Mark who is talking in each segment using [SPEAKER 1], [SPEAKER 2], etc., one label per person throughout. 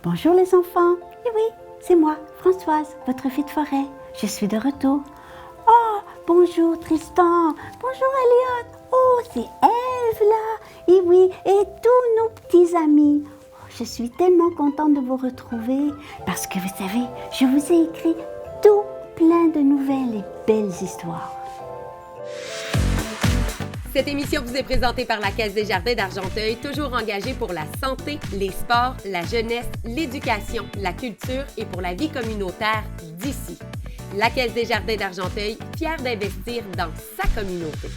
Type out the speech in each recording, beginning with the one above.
[SPEAKER 1] Bonjour les enfants. Eh oui, c'est moi, Françoise, votre fée de forêt. Je suis de retour. Oh, bonjour Tristan. Bonjour Elliot. Oh, c'est Ève là. Et oui, et tous nos petits amis. Oh, je suis tellement contente de vous retrouver parce que vous savez, je vous ai écrit tout plein de nouvelles et belles histoires.
[SPEAKER 2] Cette émission vous est présentée par la Caisse des Jardins d'Argenteuil, toujours engagée pour la santé, les sports, la jeunesse, l'éducation, la culture et pour la vie communautaire d'ici. La Caisse des Jardins d'Argenteuil, fière d'investir dans sa communauté.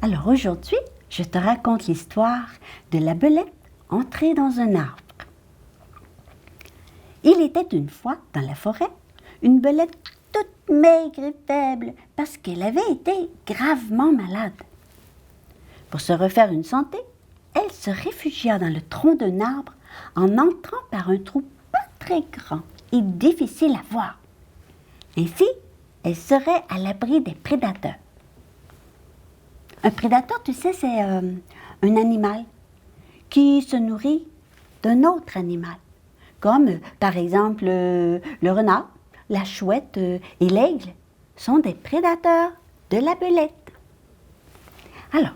[SPEAKER 1] Alors aujourd'hui, je te raconte l'histoire de la belette entrée dans un arbre. Il était une fois dans la forêt une belette toute maigre et faible parce qu'elle avait été gravement malade. Pour se refaire une santé, elle se réfugia dans le tronc d'un arbre en entrant par un trou pas très grand et difficile à voir. Ainsi, elle serait à l'abri des prédateurs. Un prédateur, tu sais, c'est un animal qui se nourrit d'un autre animal, comme par exemple le renard, la chouette et l'aigle sont des prédateurs de la belette. Alors,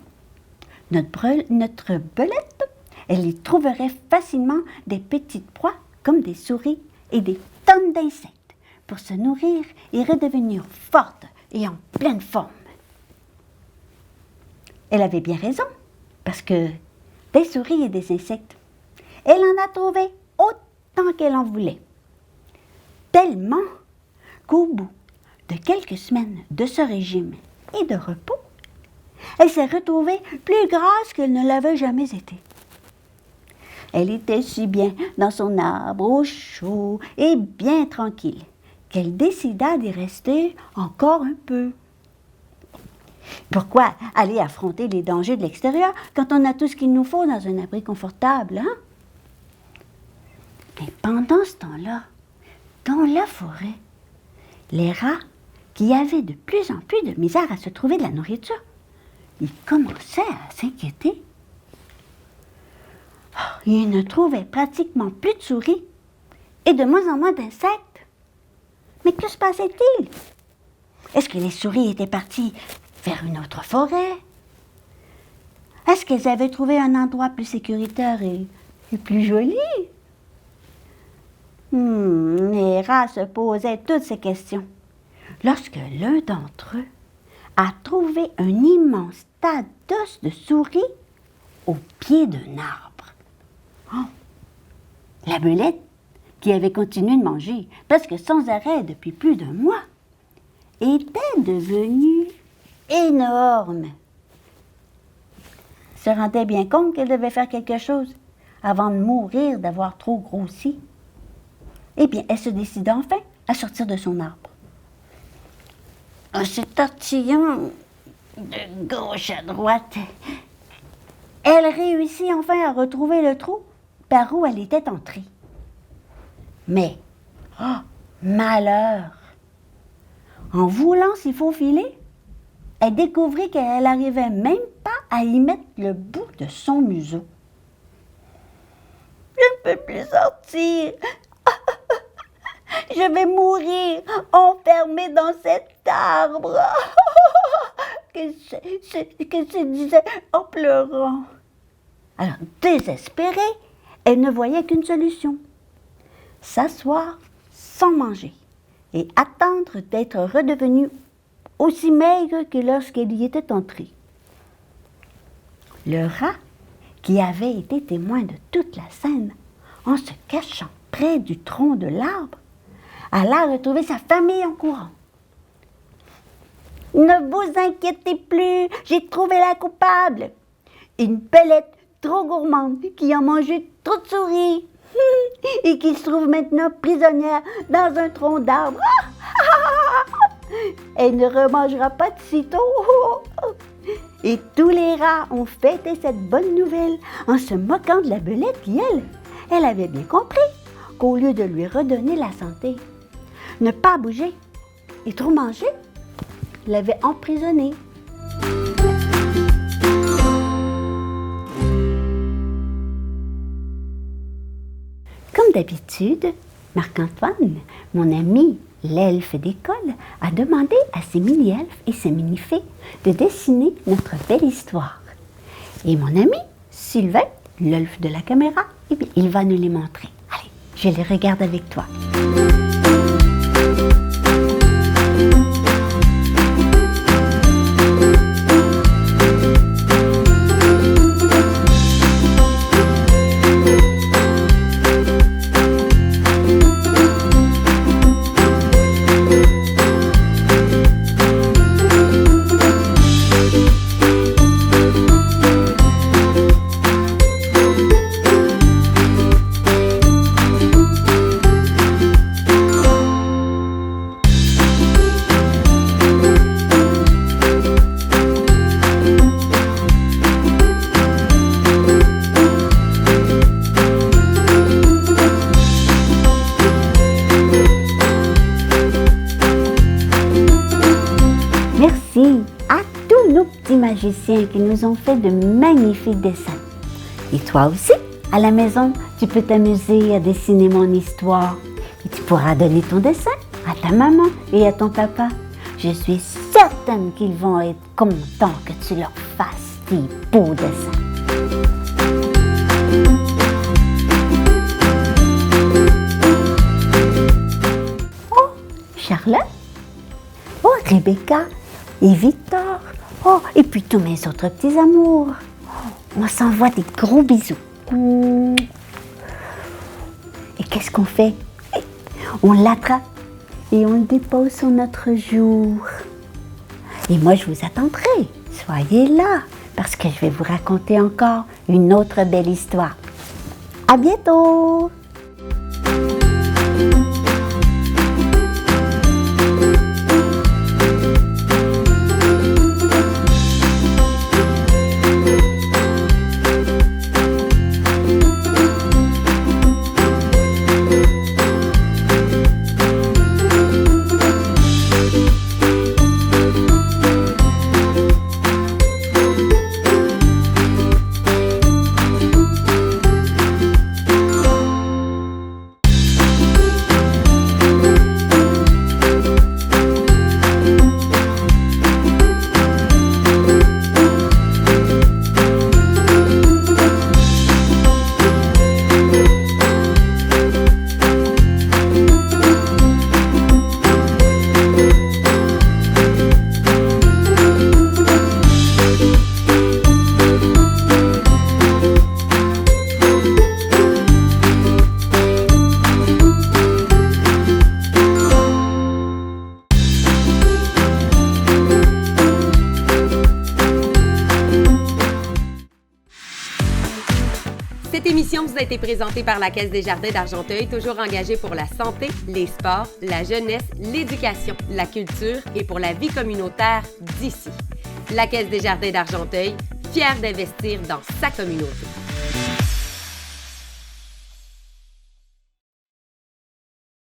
[SPEAKER 1] notre belette, elle y trouverait facilement des petites proies comme des souris et des tonnes d'insectes pour se nourrir et redevenir forte et en pleine forme. Elle avait bien raison, parce que des souris et des insectes, elle en a trouvé autant qu'elle en voulait. Tellement qu'au bout de quelques semaines de ce régime et de repos, elle s'est retrouvée plus grasse qu'elle ne l'avait jamais été. Elle était si bien dans son arbre au chaud et bien tranquille qu'elle décida d'y rester encore un peu. Pourquoi aller affronter les dangers de l'extérieur quand on a tout ce qu'il nous faut dans un abri confortable, hein? Mais pendant ce temps-là, dans la forêt, les rats, qui avaient de plus en plus de misère à se trouver de la nourriture, ils commençaient à s'inquiéter. Oh, ils ne trouvaient pratiquement plus de souris et de moins en moins d'insectes. Mais que se passait-il? Est-ce que les souris étaient parties vers une autre forêt? Est-ce qu'elles avaient trouvé un endroit plus sécuritaire et plus joli? Les rats se posaient toutes ces questions lorsque l'un d'entre eux a trouvé un immense tas d'os de souris au pied d'un arbre. Oh! La belette, qui avait continué de manger presque sans arrêt depuis plus d'un mois, était devenue énorme. Elle se rendait bien compte qu'elle devait faire quelque chose avant de mourir d'avoir trop grossi. Eh bien, elle se décida enfin à sortir de son arbre. En se tortillant de gauche à droite, elle réussit enfin à retrouver le trou par où elle était entrée. Mais, oh, malheur! En voulant s'y faufiler, elle découvrit qu'elle n'arrivait même pas à y mettre le bout de son museau. « Je ne peux plus sortir! Je vais mourir enfermée dans cet arbre! » que se disait en pleurant. Alors, désespérée, elle ne voyait qu'une solution. S'asseoir sans manger et attendre d'être redevenue aussi maigre que lorsqu'elle y était entrée. Le rat, qui avait été témoin de toute la scène, en se cachant près du tronc de l'arbre, alla retrouver sa famille en courant. « Ne vous inquiétez plus, j'ai trouvé la coupable. Une belette trop gourmande qui a mangé trop de souris. et qui se trouve maintenant prisonnière dans un tronc d'arbre. Elle ne remangera pas de sitôt. Et tous les rats ont fêté cette bonne nouvelle en se moquant de la belette qui, elle avait bien compris qu'au lieu de lui redonner la santé, ne pas bouger et trop manger l'avait emprisonnée. Comme d'habitude, Marc-Antoine, mon ami l'elfe d'école, a demandé à ses mini-elfes et ses mini-fées de dessiner notre belle histoire. Et mon ami Sylvain, l'elfe de la caméra, eh bien, il va nous les montrer. Allez, je les regarde avec toi. Merci à tous nos petits magiciens qui nous ont fait de magnifiques dessins. Et toi aussi, à la maison, tu peux t'amuser à dessiner mon histoire. Et tu pourras donner ton dessin à ta maman et à ton papa. Je suis certaine qu'ils vont être contents que tu leur fasses des beaux dessins. Oh, Charlotte. Oh, Rebecca. Et Victor, oh, et puis tous mes autres petits amours. Oh, on s'envoie des gros bisous. Et qu'est-ce qu'on fait? On l'attrape et on le dépose sur notre jour. Et moi, je vous attendrai. Soyez là, parce que je vais vous raconter encore une autre belle histoire. À bientôt!
[SPEAKER 2] Cette émission vous a été présentée par la Caisse des Jardins d'Argenteuil, toujours engagée pour la santé, les sports, la jeunesse, l'éducation, la culture et pour la vie communautaire d'ici. La Caisse des Jardins d'Argenteuil, fière d'investir dans sa communauté.